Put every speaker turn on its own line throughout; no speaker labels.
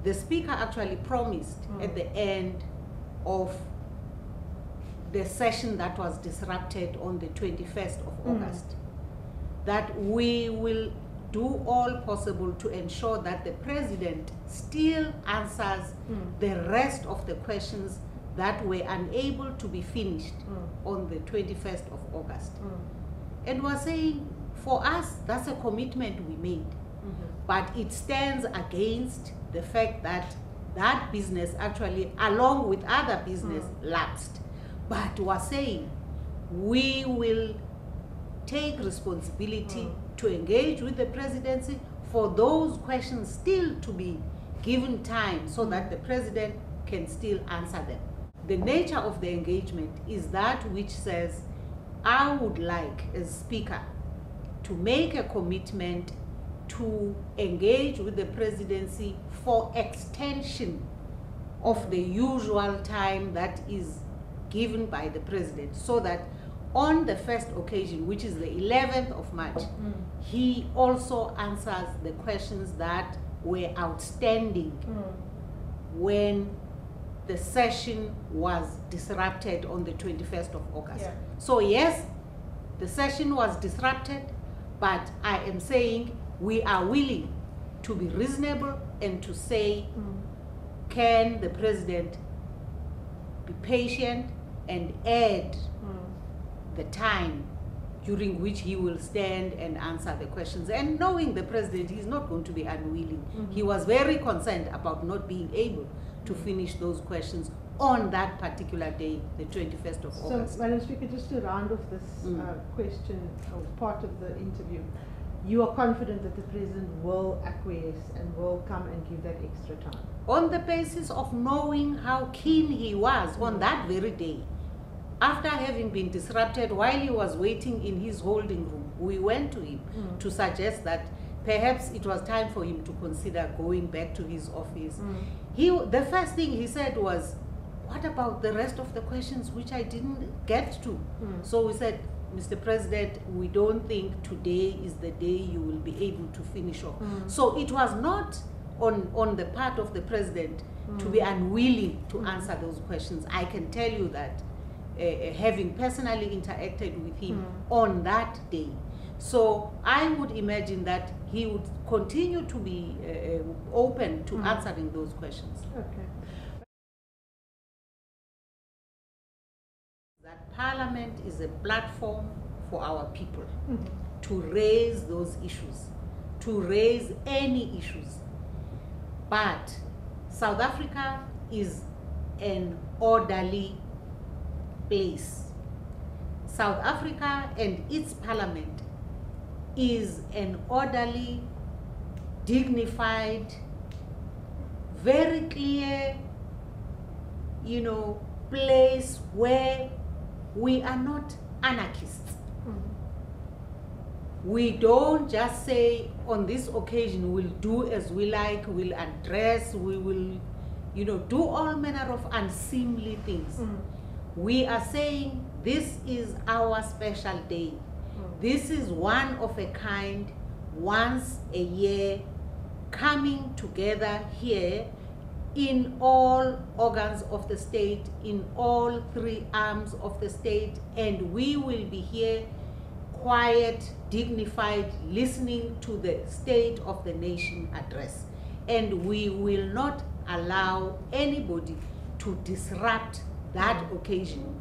the Speaker actually promised at the end of the session that was disrupted on the 21st of August that we will do all possible to ensure that the President still answers the rest of the questions that were unable to be finished on the 21st of August. And we're saying, for us, that's a commitment we made. But it stands against the fact that that business actually, along with other business, lapsed. But we're saying we will take responsibility to engage with the presidency for those questions still to be given time so that the president can still answer them. The nature of the engagement is that which says, I would like, as Speaker, to make a commitment to engage with the presidency for extension of the usual time that is given by the president, so that on the first occasion, which is the 11th of March, he also answers the questions that were outstanding when the session was disrupted on the 21st of August. So yes, the session was disrupted, but I am saying we are willing to be reasonable and to say, can the president be patient and add the time during which he will stand and answer the questions. And knowing the president, he's not going to be unwilling. He was very concerned about not being able to finish those questions on that particular day, the 21st of August.
So, Madam Speaker, just to round off this question, or part of the interview, you are confident that the president will acquiesce and will come and give that extra time?
On the basis of knowing how keen he was on that very day. After having been disrupted, while he was waiting in his holding room, we went to him to suggest that perhaps it was time for him to consider going back to his office. The first thing he said was, what about the rest of the questions which I didn't get to? So we said, Mr. President, we don't think today is the day you will be able to finish off. So it was not on the part of the president to be unwilling to answer those questions. I can tell you that having personally interacted with him on that day. So I would imagine that he would continue to be open to answering those questions.
Okay.
That Parliament is a platform for our people to raise those issues, to raise any issues. But South Africa is an orderly place. South Africa and its parliament is an orderly, dignified, very clear, place where we are not anarchists. We don't just say on this occasion we'll do as we like, we'll address, we will, do all manner of unseemly things. We are saying this is our special day. This is one of a kind, once a year, coming together here in all organs of the state, in all three arms of the state, and we will be here quiet, dignified, listening to the State of the Nation address. And we will not allow anybody to disrupt that occasion.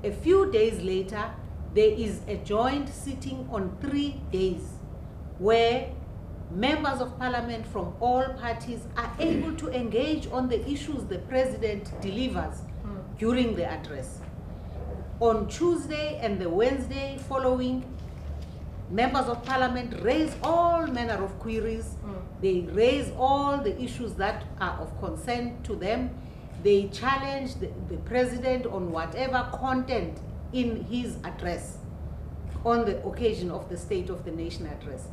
A few days later, there is a joint sitting on 3 days where members of parliament from all parties are able to engage on the issues the president delivers during the address. On Tuesday and the Wednesday following, members of parliament raise all manner of queries. They raise all the issues that are of concern to them. They challenge the president on whatever content in his address on the occasion of the State of the Nation address.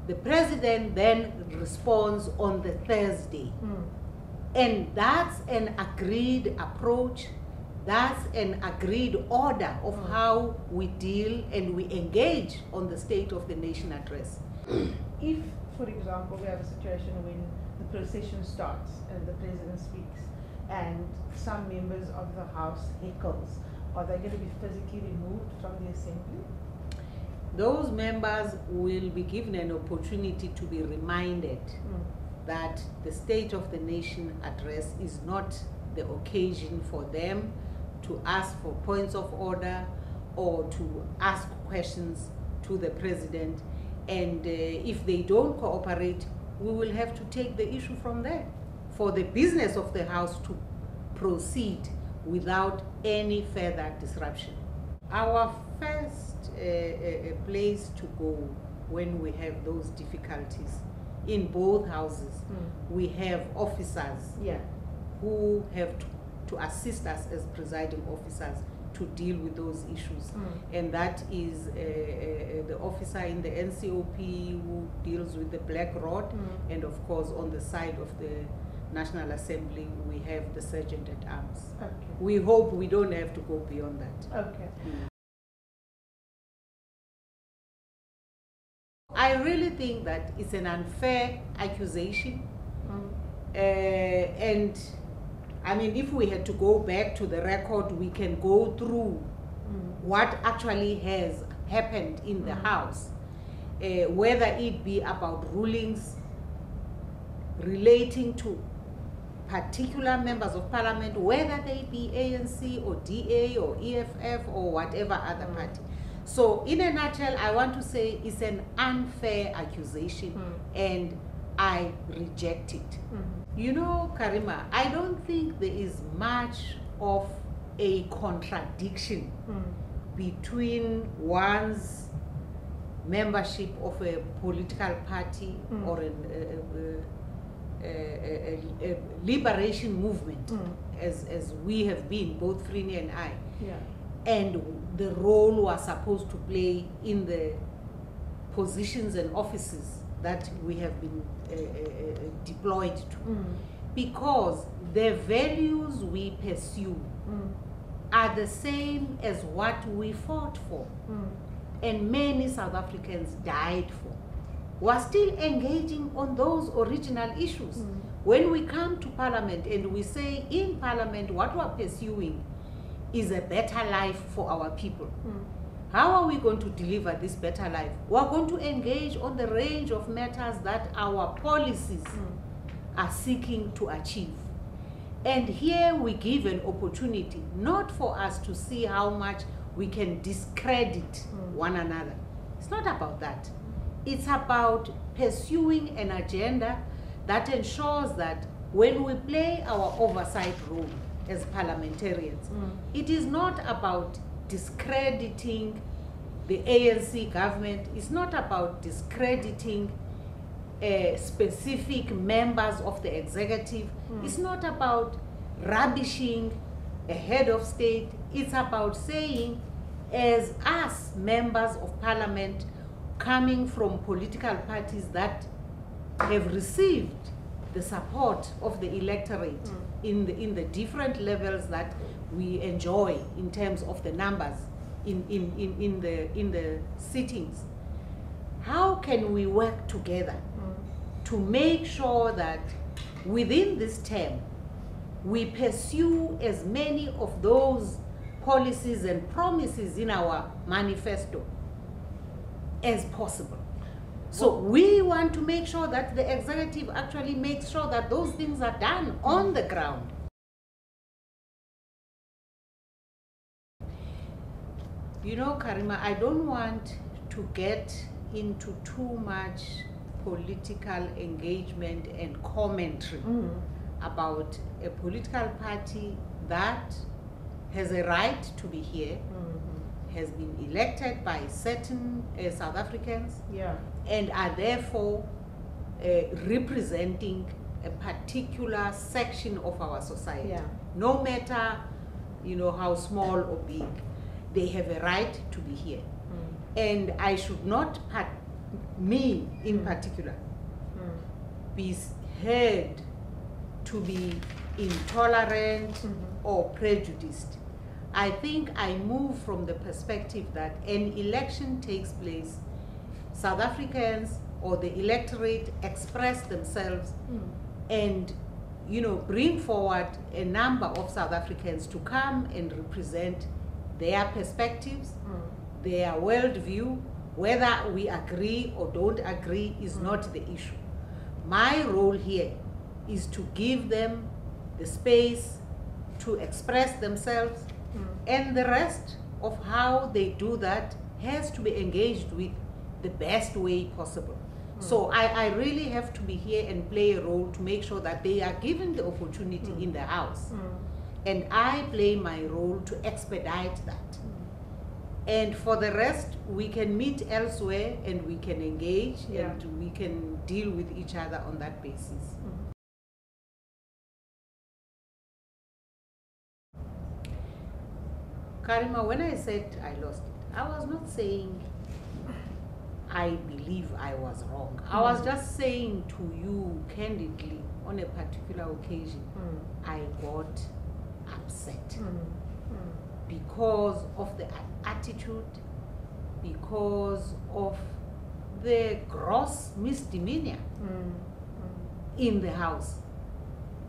The president then responds on the Thursday. And that's an agreed approach. That's an agreed order of how we deal and we engage on the State of the Nation address.
If, for example, we have a situation when the procession starts and the president speaks and some members of the House heckles, are they going to be physically removed from the assembly?
Those members will be given an opportunity to be reminded that the State of the Nation address is not the occasion for them to ask for points of order or to ask questions to the president. And if they don't cooperate, we will have to take the issue from there for the business of the House to proceed without any further disruption. Our first place to go when we have those difficulties in both houses, we have officers who have to assist us as presiding officers to deal with those issues. And that is the officer in the NCOP who deals with the Black Rod, and of course on the side of the National Assembly we have the Sergeant at Arms.
Okay.
We hope we don't have to go beyond that.
Okay.
I really think that it's an unfair accusation. And I mean, if we had to go back to the record, we can go through what actually has happened in the House, whether it be about rulings relating to particular members of parliament, whether they be ANC or DA or EFF or whatever other party. So in a nutshell, I want to say it's an unfair accusation and I reject it. You know, Karima, I don't think there is much of a contradiction between one's membership of a political party or a liberation movement, as we have been, both Frini and I, and the role we are supposed to play in the positions and offices that we have been deployed to. Because the values we pursue are the same as what we fought for and many South Africans died for. We are still engaging on those original issues. When we come to Parliament and we say in Parliament what we are pursuing is a better life for our people. How are we going to deliver this better life? We are going to engage on the range of matters that our policies are seeking to achieve. And here we give an opportunity, not for us to see how much we can discredit one another. It's not about that. It's about pursuing an agenda that ensures that when we play our oversight role as parliamentarians, it is not about discrediting the ANC government. It's not about discrediting specific members of the executive. It's not about rubbishing a head of state. It's about saying, as us members of parliament coming from political parties that have received the support of the electorate in the different levels that we enjoy in terms of the numbers in the sittings, how can we work together to make sure that within this term we pursue as many of those policies and promises in our manifesto as possible? So we want to make sure that the executive actually makes sure that those things are done on the ground. You know, Karima, I don't want to get into too much political engagement and commentary about a political party that has a right to be here, has been elected by certain South Africans, and are therefore representing a particular section of our society. No matter, you know, how small or big, they have a right to be here. And I should not, me in particular, be heard to be intolerant or prejudiced. I think I move from the perspective that an election takes place, South Africans or the electorate express themselves and bring forward a number of South Africans to come and represent their perspectives, their worldview. Whether we agree or don't agree is not the issue. My role here is to give them the space to express themselves, and the rest of how they do that has to be engaged with the best way possible. So I really have to be here and play a role to make sure that they are given the opportunity in the House. And I play my role to expedite that. And for the rest, we can meet elsewhere and we can engage and we can deal with each other on that basis. Karima, when I said I lost it, I was not saying I believe I was wrong. I was just saying to you candidly, on a particular occasion, I got upset because of the attitude, because of the gross misdemeanor in the House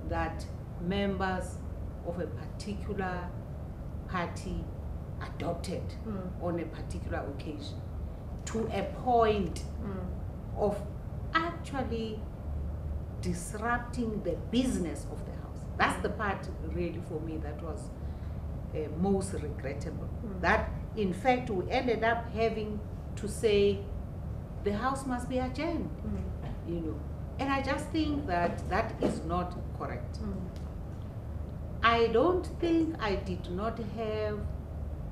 that members of a particular party adopted on a particular occasion, to a point of actually disrupting the business of the House. That's the part really for me that was most regrettable. That in fact we ended up having to say the House must be adjourned, and I just think that that is not correct. I don't think I did not have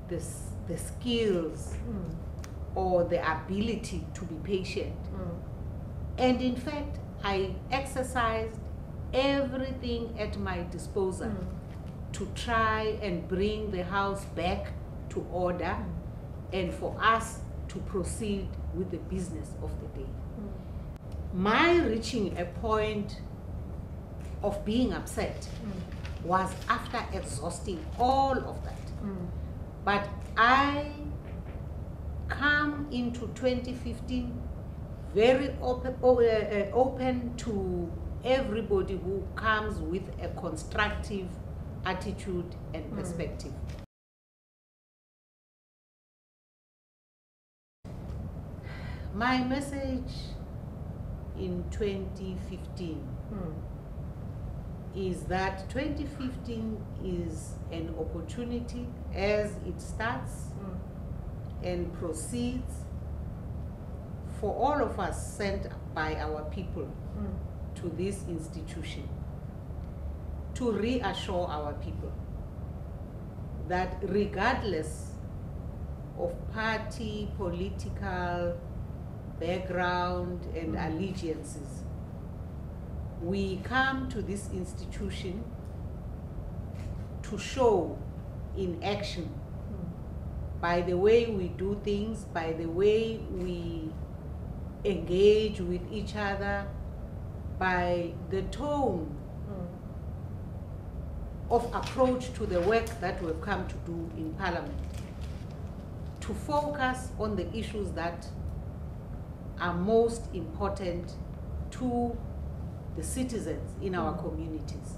the skills or the ability to be patient. And in fact, I exercised everything at my disposal to try and bring the House back to order and for us to proceed with the business of the day. My reaching a point of being upset was after exhausting all of that. But I come into 2015 very open to everybody who comes with a constructive attitude and perspective. My message in 2015 is that 2015 is an opportunity as it starts and proceeds for all of us sent by our people to this institution to reassure our people that regardless of party, political background and allegiances, we come to this institution to show in action by the way we do things, by the way we engage with each other, by the tone of approach to the work that we've come to do in Parliament, to focus on the issues that are most important to the citizens in our communities.